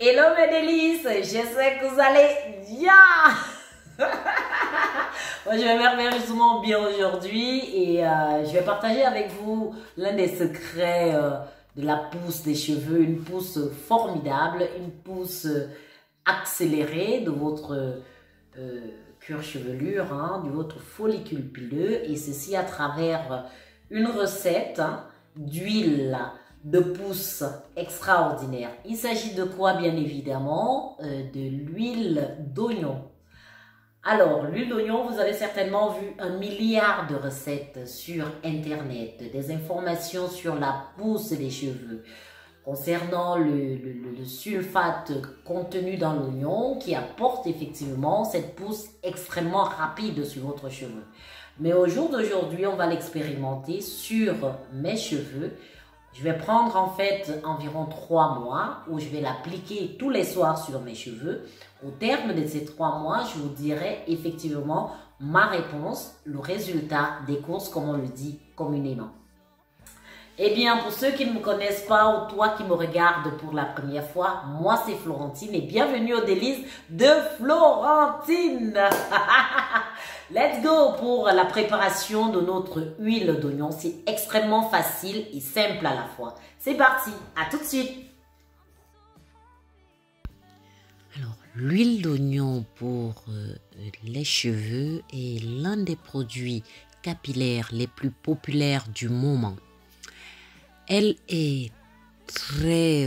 Hello mes délices, j'espère que vous allez bien. Moi, je vais merveilleusement bien aujourd'hui et je vais partager avec vous l'un des secrets de la pousse des cheveux, une pousse formidable, une pousse accélérée de votre cuir chevelure, de votre follicule pileux, et ceci à travers une recette d'huile de pousse extraordinaire. Il s'agit de quoi? Bien évidemment, de l'huile d'oignon. Alors, l'huile d'oignon, vous avez certainement vu un milliard de recettes sur Internet, des informations sur la pousse des cheveux, concernant le sulfate contenu dans l'oignon qui apporte effectivement cette pousse extrêmement rapide sur votre cheveu. Mais au jour d'aujourd'hui, on va l'expérimenter sur mes cheveux. Je vais prendre en fait environ 3 mois où je vais l'appliquer tous les soirs sur mes cheveux. Au terme de ces 3 mois, je vous dirai effectivement ma réponse, le résultat des courses, comme on le dit communément. Eh bien, pour ceux qui ne me connaissent pas ou toi qui me regardes pour la première fois, moi c'est Florentine et bienvenue aux délices de Florentine. Let's go pour la préparation de notre huile d'oignon. C'est extrêmement facile et simple à la fois. C'est parti, à tout de suite. Alors, l'huile d'oignon pour les cheveux est l'un des produits capillaires les plus populaires du moment. Elle est très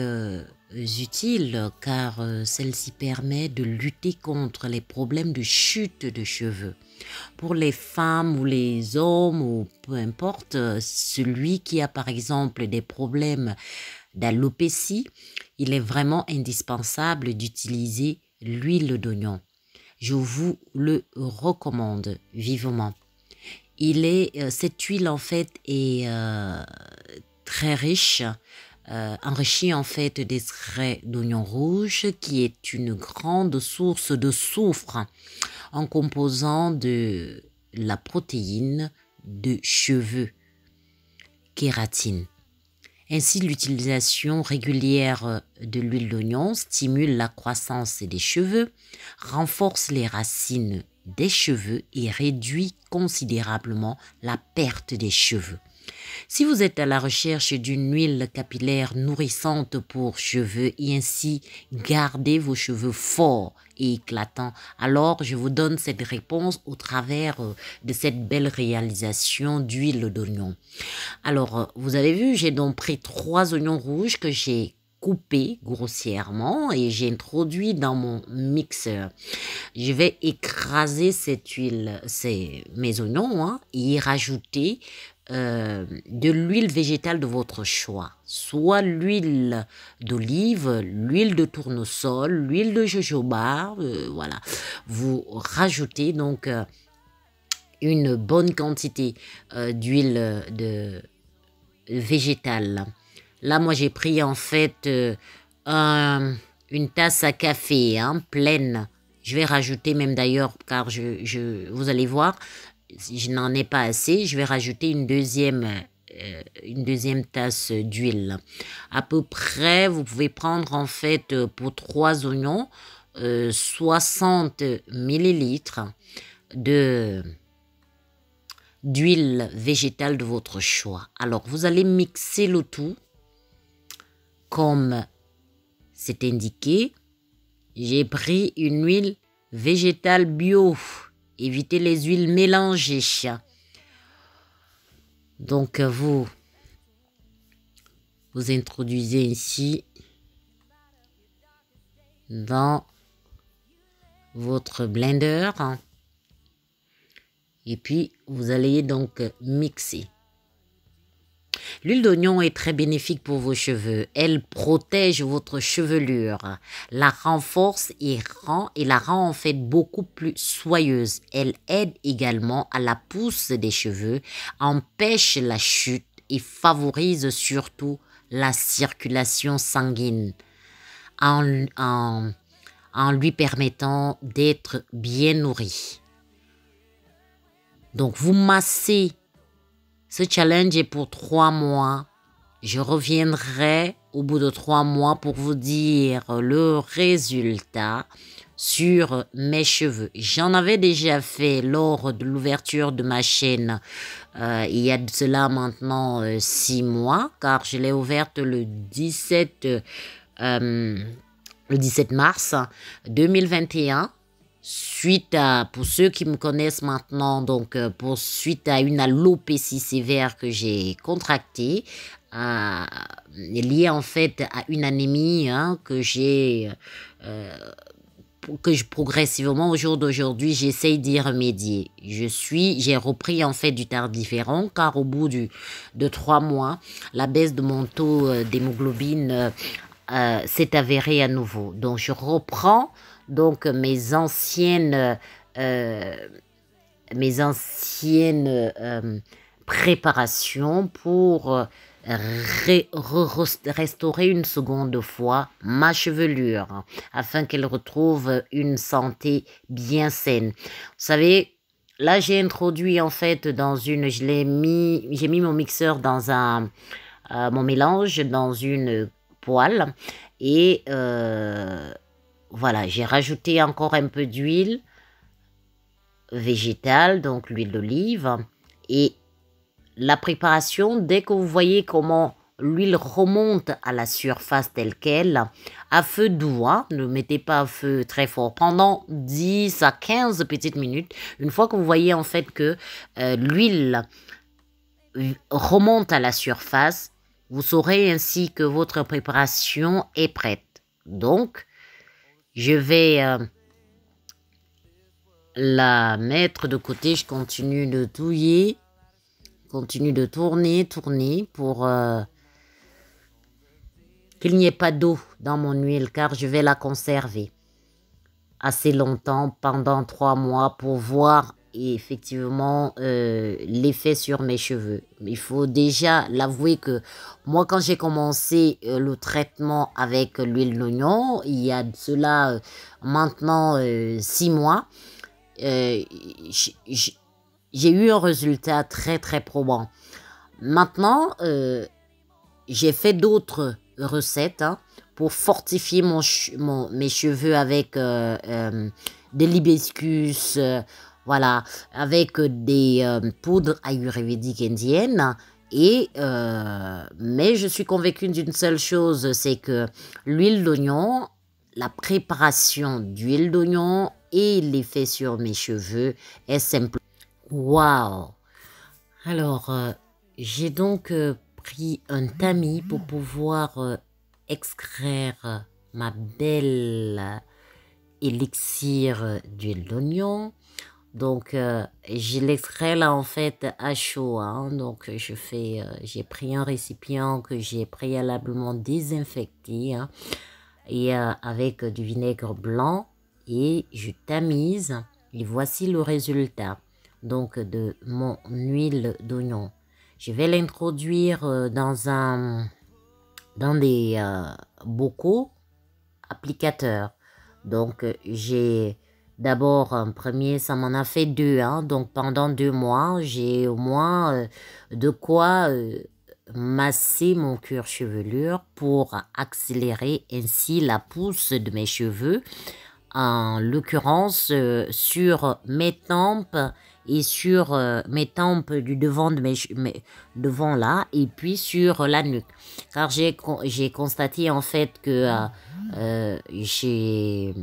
utile car celle-ci permet de lutter contre les problèmes de chute de cheveux. Pour les femmes ou les hommes ou peu importe, celui qui a par exemple des problèmes d'alopécie, il est vraiment indispensable d'utiliser l'huile d'oignon. Je vous le recommande vivement. Cette huile en fait est très riche, enrichie en fait d'extrait d'oignon rouge qui est une grande source de soufre en composant de la protéine de cheveux, kératine. Ainsi, l'utilisation régulière de l'huile d'oignon stimule la croissance des cheveux, renforce les racines des cheveux et réduit considérablement la perte des cheveux. Si vous êtes à la recherche d'une huile capillaire nourrissante pour cheveux et ainsi garder vos cheveux forts et éclatants, alors je vous donne cette réponse au travers de cette belle réalisation d'huile d'oignon. Alors, vous avez vu, j'ai donc pris 3 oignons rouges que j'ai coupés grossièrement et j'ai introduit dans mon mixeur. Je vais écraser cette huile, mes oignons, et y rajouter de l'huile végétale de votre choix, soit l'huile d'olive, l'huile de tournesol, l'huile de jojoba, voilà. Vous rajoutez donc une bonne quantité d'huile végétale. Là, moi, j'ai pris en fait une tasse à café pleine. Je vais rajouter même d'ailleurs, car vous allez voir, je n'en ai pas assez, je vais rajouter une deuxième tasse d'huile. À peu près, vous pouvez prendre en fait pour 3 oignons 60 millilitres d'huile végétale de votre choix. Alors, vous allez mixer le tout comme c'est indiqué. J'ai pris une huile végétale bio. Évitez les huiles mélangées. Donc, vous introduisez ici dans votre blender. Et puis, vous allez donc mixer. L'huile d'oignon est très bénéfique pour vos cheveux. Elle protège votre chevelure, la renforce et la rend en fait beaucoup plus soyeuse. Elle aide également à la pousse des cheveux, empêche la chute et favorise surtout la circulation sanguine en lui permettant d'être bien nourri. Donc, vous massez. Ce challenge est pour 3 mois. Je reviendrai au bout de 3 mois pour vous dire le résultat sur mes cheveux. J'en avais déjà fait lors de l'ouverture de ma chaîne il y a de cela maintenant 6 mois, car je l'ai ouverte le 17 mars 2021. Suite à, pour ceux qui me connaissent maintenant, donc suite à une alopécie sévère que j'ai contractée, liée en fait à une anémie que j'ai progressivement au jour d'aujourd'hui, j'essaye d'y remédier. J'ai repris en fait du tardiféron, car au bout de 3 mois, la baisse de mon taux d'hémoglobine s'est avérée à nouveau. Donc je reprends donc mes anciennes préparations pour restaurer une seconde fois ma chevelure afin qu'elle retrouve une santé bien saine. Vous savez, là j'ai introduit en fait j'ai mis mon mixeur dans mon mélange dans une poêle et voilà, j'ai rajouté encore un peu d'huile végétale, donc l'huile d'olive, et la préparation, dès que vous voyez comment l'huile remonte à la surface telle qu'elle, à feu doux, ne mettez pas à feu très fort, pendant 10 à 15 petites minutes, une fois que vous voyez en fait que l'huile remonte à la surface, vous saurez ainsi que votre préparation est prête. Donc, je vais la mettre de côté, je continue de touiller. Continue de tourner pour qu'il n'y ait pas d'eau dans mon huile, car je vais la conserver assez longtemps, pendant 3 mois, pour voir effectivement l'effet sur mes cheveux. Il faut déjà l'avouer que moi, quand j'ai commencé le traitement avec l'huile d'oignon, il y a de cela maintenant 6 mois, j'ai eu un résultat très très probant. Maintenant, j'ai fait d'autres recettes pour fortifier mes cheveux avec des l'hibiscus, voilà, avec des poudres ayurvédiques indiennes. Mais je suis convaincue d'une seule chose, c'est que l'huile d'oignon, la préparation d'huile d'oignon et l'effet sur mes cheveux est simple. Waouh! Alors, j'ai donc pris un tamis pour pouvoir extraire ma belle élixir d'huile d'oignon. Donc, je l'extrais là en fait à chaud. Donc, j'ai pris un récipient que j'ai préalablement désinfecté et avec du vinaigre blanc et je tamise. Et voici le résultat donc de mon huile d'oignon. Je vais l'introduire dans des bocaux applicateurs. Donc j'ai d'abord un premier, ça m'en a fait 2. Donc pendant 2 mois, j'ai au moins de quoi masser mon cuir chevelure pour accélérer ainsi la pousse de mes cheveux. En l'occurrence sur mes tempes et sur mes tempes du devant de devant là et puis sur la nuque, car j'ai constaté en fait que j'ai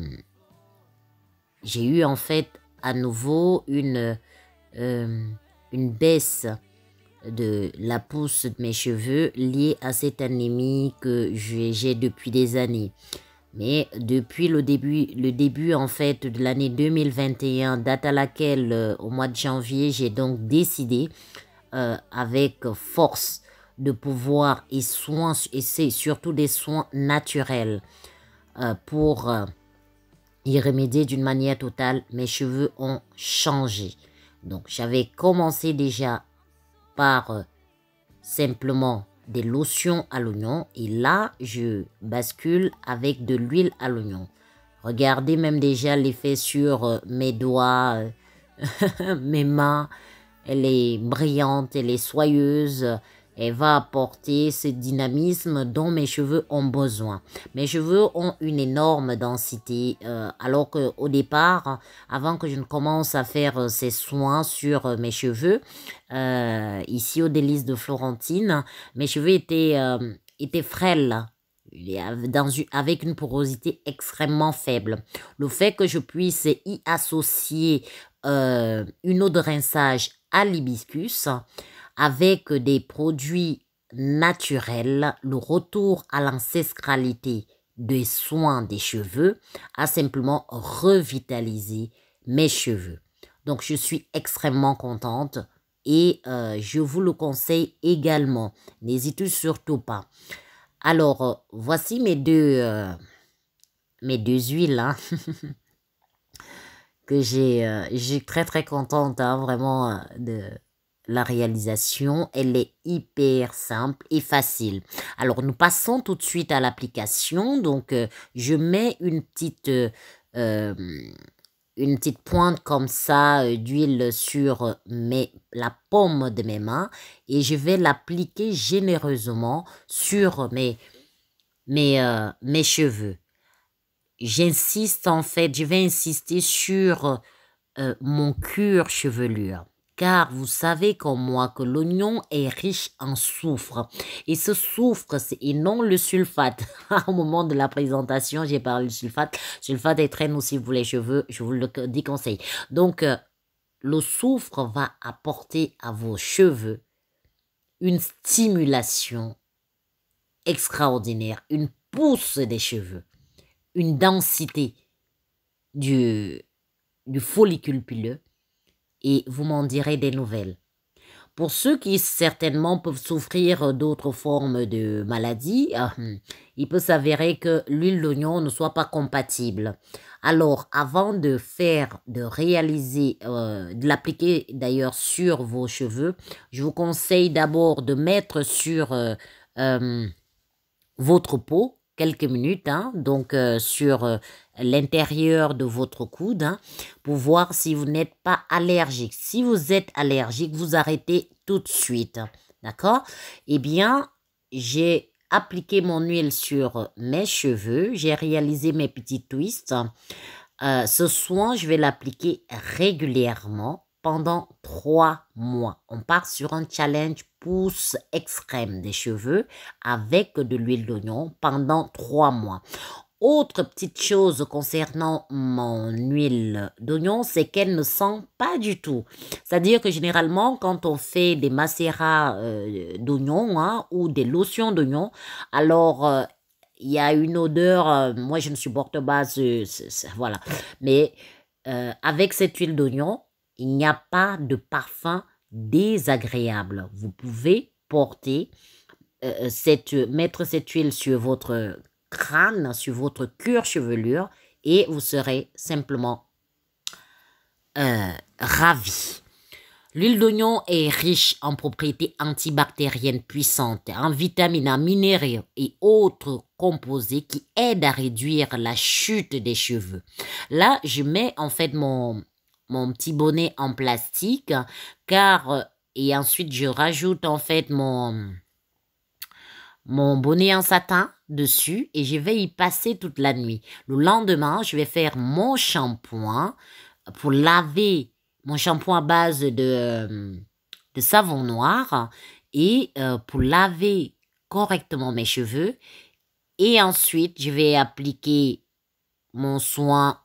eu en fait à nouveau une baisse de la pousse de mes cheveux liée à cette anémie que j'ai depuis des années. Mais depuis le début en fait de l'année 2021, date à laquelle au mois de janvier, j'ai donc décidé avec force de pouvoir et c'est surtout des soins naturels pour y remédier d'une manière totale. Mes cheveux ont changé. Donc j'avais commencé déjà par simplement des lotions à l'oignon et là je bascule avec de l'huile à l'oignon. Regardez même déjà l'effet sur mes doigts, mes mains. Elle est brillante, elle est soyeuse Elle va apporter ce dynamisme dont mes cheveux ont besoin. Mes cheveux ont une énorme densité, alors qu'au départ, avant que je ne commence à faire ces soins sur mes cheveux, ici au Délices de Florentine, mes cheveux étaient frêles, avec une porosité extrêmement faible. Le fait que je puisse y associer une eau de rinçage à l'hibiscus avec des produits naturels, le retour à l'ancestralité des soins des cheveux a simplement revitalisé mes cheveux. Donc, je suis extrêmement contente et je vous le conseille également. N'hésitez surtout pas. Alors, voici mes deux huiles hein, que j'ai très très contente hein, vraiment de la réalisation. Elle est hyper simple et facile. Alors, nous passons tout de suite à l'application. Donc, je mets une petite pointe comme ça d'huile sur la paume de mes mains et je vais l'appliquer généreusement sur mes cheveux. J'insiste en fait, je vais insister sur mon cuir chevelure. Car vous savez comme moi que l'oignon est riche en soufre. Et ce soufre, et non le sulfate. Au moment de la présentation, j'ai parlé du sulfate. Le sulfate est très nocif pour les cheveux, je vous le déconseille. Donc, le soufre va apporter à vos cheveux une stimulation extraordinaire, une pousse des cheveux, une densité du follicule pileux. Et vous m'en direz des nouvelles. Pour ceux qui certainement peuvent souffrir d'autres formes de maladies, il peut s'avérer que l'huile d'oignon ne soit pas compatible. Alors, avant de réaliser, de l'appliquer d'ailleurs sur vos cheveux, je vous conseille d'abord de mettre sur votre peau quelques minutes, hein, donc sur l'intérieur de votre coude, hein, pour voir si vous n'êtes pas allergique. Si vous êtes allergique, vous arrêtez tout de suite, d'accord? Eh bien, j'ai appliqué mon huile sur mes cheveux, j'ai réalisé mes petits twists. Ce soin, je vais l'appliquer régulièrement pendant 3 mois. On part sur un challenge pousse extrême des cheveux avec de l'huile d'oignon pendant 3 mois. Autre petite chose concernant mon huile d'oignon, c'est qu'elle ne sent pas du tout. C'est-à-dire que généralement, quand on fait des macérats d'oignon hein, ou des lotions d'oignon, alors il y a une odeur, moi je ne supporte pas, voilà. Mais avec cette huile d'oignon, il n'y a pas de parfum désagréable. Vous pouvez porter, mettre cette huile sur votre crâne, sur votre cuir chevelure et vous serez simplement ravi. L'huile d'oignon est riche en propriétés antibactériennes puissantes, en vitamines, en minéraux et autres composés qui aident à réduire la chute des cheveux. Là, je mets en fait mon petit bonnet en plastique car et ensuite je rajoute en fait mon bonnet en satin dessus et je vais y passer toute la nuit. Le lendemain, je vais faire mon shampoing pour laver mon shampoing à base de savon noir et pour laver correctement mes cheveux. Et ensuite, je vais appliquer mon soin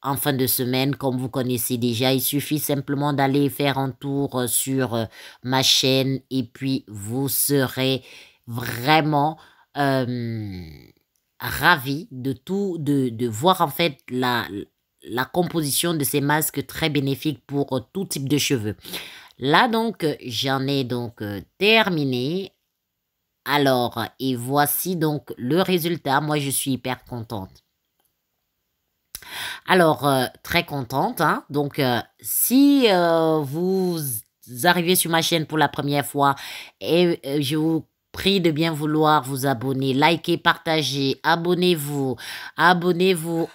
en fin de semaine, comme vous connaissez déjà. Il suffit simplement d'aller faire un tour sur ma chaîne et puis vous serez vraiment ravis de voir en fait la composition de ces masques très bénéfiques pour tout type de cheveux. Là donc, j'en ai donc terminé. Alors, et voici donc le résultat. Moi, je suis hyper contente. Alors, très contente. Hein? Donc, si vous arrivez sur ma chaîne pour la première fois et je vous prie de bien vouloir vous abonner, likez, partagez, abonnez-vous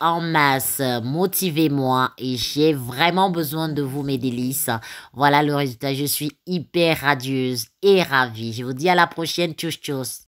en masse, motivez-moi et j'ai vraiment besoin de vous mes délices. Voilà le résultat, je suis hyper radieuse et ravie. Je vous dis à la prochaine, tchuss tchuss.